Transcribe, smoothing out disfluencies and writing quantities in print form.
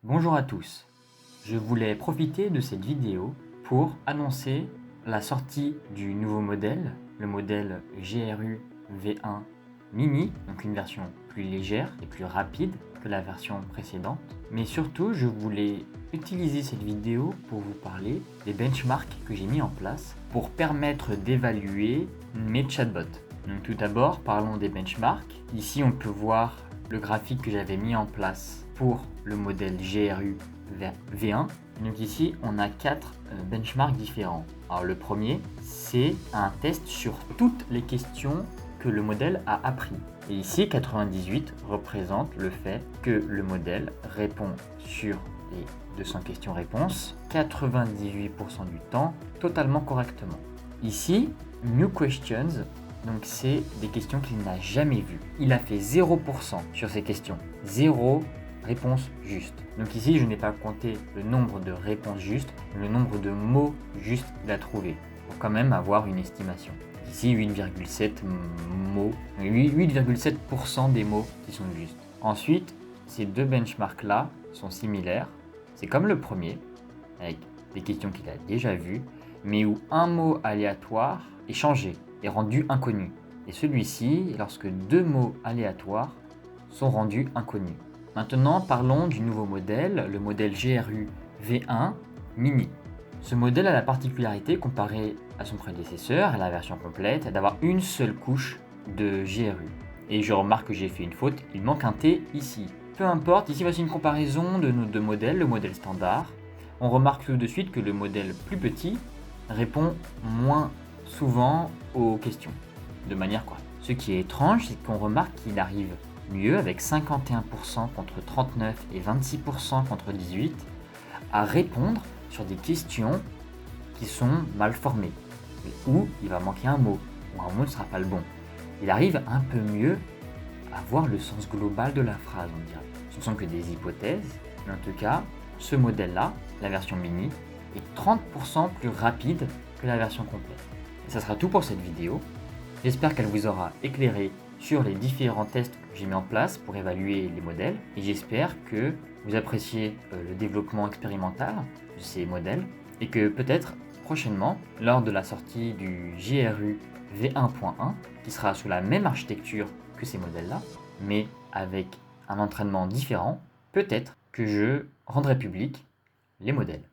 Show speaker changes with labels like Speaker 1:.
Speaker 1: Bonjour à tous, je voulais profiter de cette vidéo pour annoncer la sortie du nouveau modèle, le modèle GRU V1 Mini, donc une version plus légère et plus rapide que la version précédente. Mais surtout, je voulais utiliser cette vidéo pour vous parler des benchmarks que j'ai mis en place pour permettre d'évaluer mes chatbots. Donc tout d'abord, parlons des benchmarks. Ici, on peut voir le graphique que j'avais mis en place pour le modèle GRU V1. Donc ici, on a 4 benchmarks différents. Alors le premier, c'est un test sur toutes les questions que le modèle a appris. Et ici, 98 représente le fait que le modèle répond sur les 200 questions-réponses 98% du temps totalement correctement. Ici, New Questions, donc c'est des questions qu'il n'a jamais vues. Il a fait 0% sur ces questions. 0 réponse juste. Donc ici, je n'ai pas compté le nombre de réponses justes, mais le nombre de mots justes qu'il a trouvé, pour quand même avoir une estimation. Ici, 8,7 mots, 8,7% des mots qui sont justes. Ensuite, ces deux benchmarks-là sont similaires. C'est comme le premier, avec des questions qu'il a déjà vues, mais où un mot aléatoire est changé, est rendu inconnu. Et celui-ci, lorsque deux mots aléatoires sont rendus inconnus. Maintenant, parlons du nouveau modèle, le modèle GRU V1 Mini. Ce modèle a la particularité, comparé à son prédécesseur, à la version complète, d'avoir une seule couche de GRU. Et je remarque que j'ai fait une faute, il manque un T ici. Peu importe, ici voici une comparaison de nos deux modèles, le modèle standard. On remarque tout de suite que le modèle plus petit répond moins souvent aux questions, de manière quoi. Ce qui est étrange, c'est qu'on remarque qu'il arrive mieux, avec 51% contre 39 et 26% contre 18, à répondre sur des questions qui sont mal formées, où il va manquer un mot, ou un mot ne sera pas le bon. Il arrive un peu mieux à voir le sens global de la phrase, on dirait. Ce ne sont que des hypothèses, mais en tout cas, ce modèle-là, la version mini, est 30% plus rapide que la version complète. Et ça sera tout pour cette vidéo. J'espère qu'elle vous aura éclairé sur les différents tests que j'ai mis en place pour évaluer les modèles, et j'espère que vous appréciez le développement expérimental de ces modèles et que peut-être prochainement, lors de la sortie du GRU V1.1, qui sera sous la même architecture que ces modèles-là, mais avec un entraînement différent, peut-être que je rendrai public les modèles.